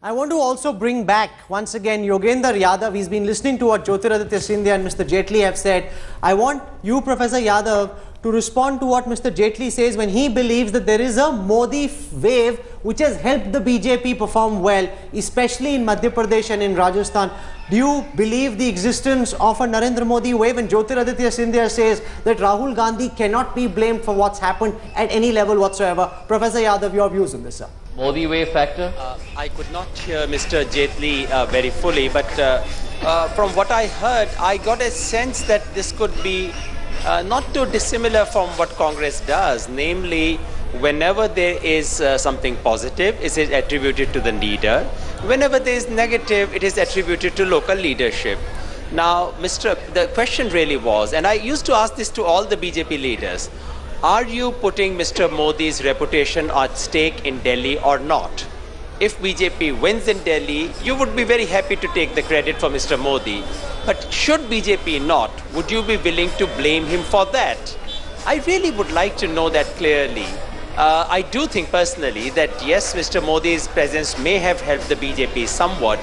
I want to also bring back once again Yogendra Yadav. He's been listening to what Jyotiraditya Scindia and Mr. Jaitley have said. I want you, Professor Yadav, to respond to what Mr. Jaitley says when he believes that there is a Modi wave which has helped the BJP perform well, especially in Madhya Pradesh and in Rajasthan. Do you believe the existence of a Narendra Modi wave? And Jyotiraditya Scindia says that Rahul Gandhi cannot be blamed for what's happened at any level whatsoever. Professor Yadav, your views on this, sir? Modi wave factor? I could not hear Mr. Jaitley very fully, but from what I heard, I got a sense that this could be not too dissimilar from what Congress does, namely whenever there is something positive, it is attributed to the leader. Whenever there is negative, it is attributed to local leadership. Now, the question really was, and I used to ask this to all the BJP leaders, are you putting Mr. Modi's reputation at stake in Delhi or not? If BJP wins in Delhi, you would be very happy to take the credit for Mr. Modi. But should BJP not, would you be willing to blame him for that? I really would like to know that clearly. I do think personally that yes, Mr. Modi's presence may have helped the BJP somewhat.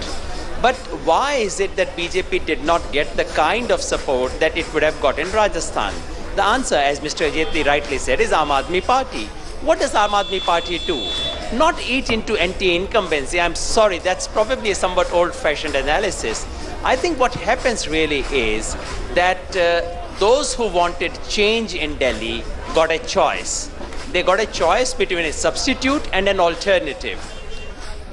But why is it that BJP did not get the kind of support that it would have got in Rajasthan? The answer, as Mr. Jaitley rightly said, is Aam Aadmi Party. What does Aam Aadmi Party do? Not eat into anti-incumbency. I'm sorry, that's probably a somewhat old-fashioned analysis. I think what happens really is that those who wanted change in Delhi got a choice. They got a choice between a substitute and an alternative.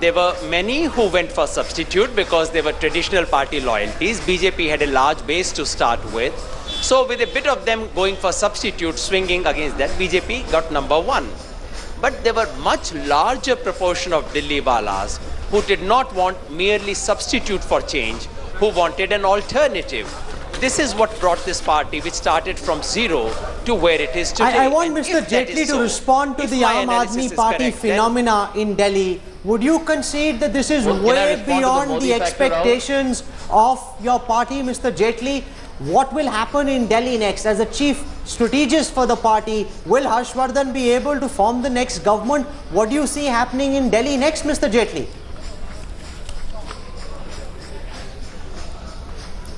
There were many who went for substitute because they were traditional party loyalties. BJP had a large base to start with. So with a bit of them going for substitute, swinging against that, BJP got number one. But there were much larger proportion of Delhi walas who did not want merely substitute for change, who wanted an alternative. This is what brought this party, which started from zero, to where it is today. I want Mr. Jaitley to respond to the Aam Aadmi Party phenomena in Delhi. Would you concede that this is way beyond the expectations of your party, Mr. Jaitley? What will happen in Delhi next? As a chief strategist for the party, will Harshvardhan be able to form the next government? What do you see happening in Delhi next, Mr. Jaitley?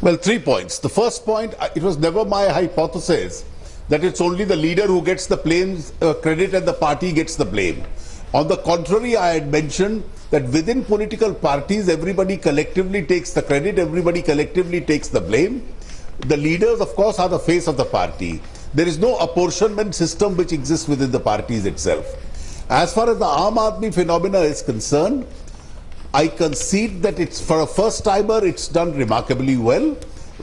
Well, 3 points. The first point, it was never my hypothesis that it's only the leader who gets the credit and the party gets the blame. On the contrary, I had mentioned that within political parties, everybody collectively takes the credit, everybody collectively takes the blame. The leaders, of course, are the face of the party. There is no apportionment system which exists within the parties itself. As far as the Aam Aadmi phenomena is concerned, I concede that it's for a first-timer, it's done remarkably well.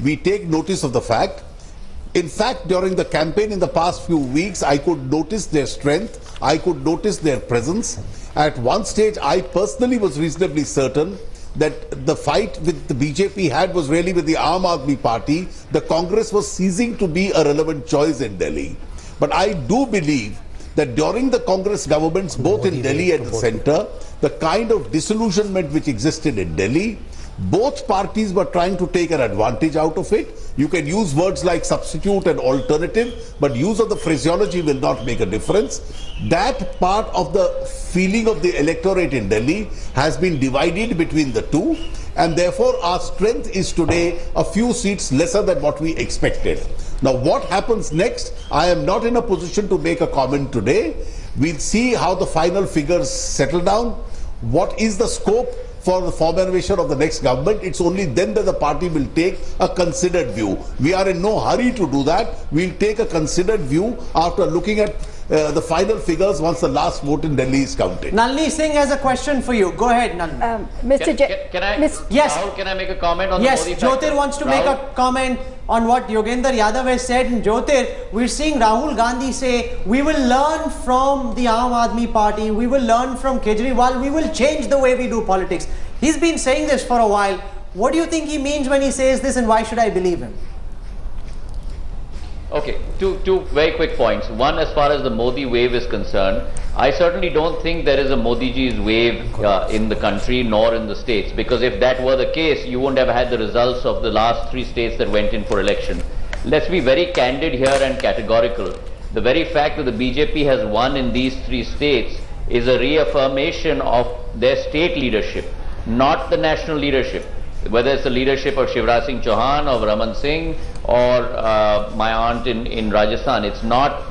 We take notice of the fact. In fact, during the campaign in the past few weeks, I could notice their strength. I could notice their presence. At one stage, I personally was reasonably certain that the fight with the BJP had was really with the Aam Aadmi Party. The Congress was ceasing to be a relevant choice in Delhi. But I do believe that during the Congress governments, both in Delhi and the centre, the kind of disillusionment which existed in Delhi, both parties were trying to take an advantage out of it. You can use words like substitute and alternative, but use of the phraseology will not make a difference. That part of the feeling of the electorate in Delhi has been divided between the two, and therefore our strength is today a few seats lesser than what we expected. Now, what happens next? I am not in a position to make a comment today. We'll see how the final figures settle down. What is the scope for the formation of the next government? It's only then that the party will take a considered view. We are in no hurry to do that. We'll take a considered view after looking at the final figures once the last vote in Delhi is counted. Nalini Singh has a question for you. Go ahead, Nalini. Yes. Rahul, can I make a comment on the Modi factor? Yes, Jyotir wants to make a comment on what Yogendra Yadav has said. And Jyotir, we're seeing Rahul Gandhi say, we will learn from the Aam Aadmi Party, we will learn from Kejriwal, we will change the way we do politics. He's been saying this for a while. What do you think he means when he says this, and why should I believe him? Okay, two very quick points. One, as far as the Modi wave is concerned, I certainly don't think there is a Modi ji's wave in the country nor in the states, because if that were the case, you wouldn't have had the results of the last 3 states that went in for election. Let's be very candid here and categorical. The very fact that the BJP has won in these 3 states is a reaffirmation of their state leadership. not the national leadership. Whether it's the leadership of Shivraj Singh Chauhan, of Raman Singh, or my aunt in Rajasthan, it's not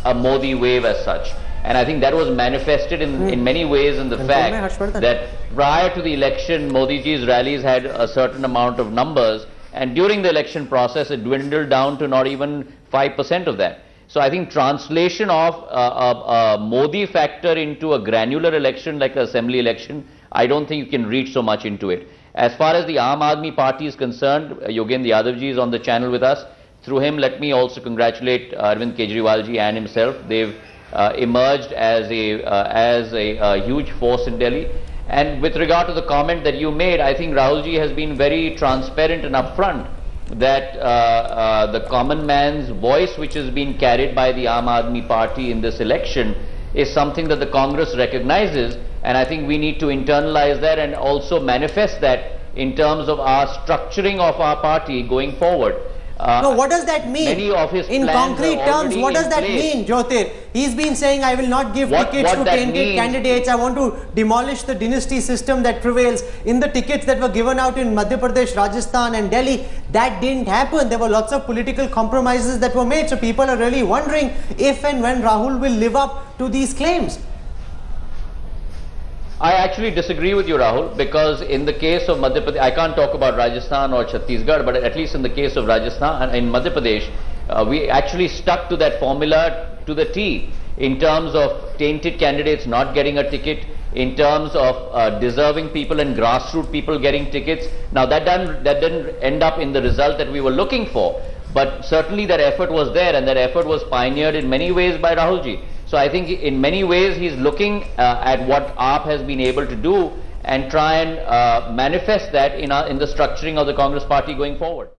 a Modi wave as such. And I think that was manifested in many ways in the fact that prior to the election, Modi ji's rallies had a certain amount of numbers, and during the election process, it dwindled down to not even 5% of that. So I think translation of a Modi factor into a granular election like the assembly election, I don't think you can reach so much into it. As far as the Aam Aadmi Party is concerned, Yogendra Yadav ji is on the channel with us. Through him, let me also congratulate Arvind Kejriwal ji and himself. They've emerged as a huge force in Delhi. And with regard to the comment that you made, I think Rahul ji has been very transparent and upfront that the common man's voice which has been carried by the Aam Aadmi Party in this election is something that the Congress recognizes, and I think we need to internalize that and also manifest that in terms of our structuring of our party going forward. No, what does that mean? Many of his in concrete terms, what does that mean, Jyotir? He's been saying, I will not give tickets to tainted candidates. I want to demolish the dynasty system that prevails. In the tickets that were given out in Madhya Pradesh, Rajasthan and Delhi, that didn't happen. There were lots of political compromises that were made. So people are really wondering if and when Rahul will live up to these claims. I actually disagree with you, Rahul, because in the case of Madhya Pradesh, I can't talk about Rajasthan or Chhattisgarh, but at least in the case of Rajasthan and in Madhya Pradesh, we actually stuck to that formula to the T in terms of tainted candidates not getting a ticket, in terms of deserving people and grassroots people getting tickets. Now that didn't end up in the result that we were looking for, but certainly that effort was there, and that effort was pioneered in many ways by Rahul ji. So I think in many ways he's looking at what AAP has been able to do and try and manifest that in the structuring of the Congress party going forward.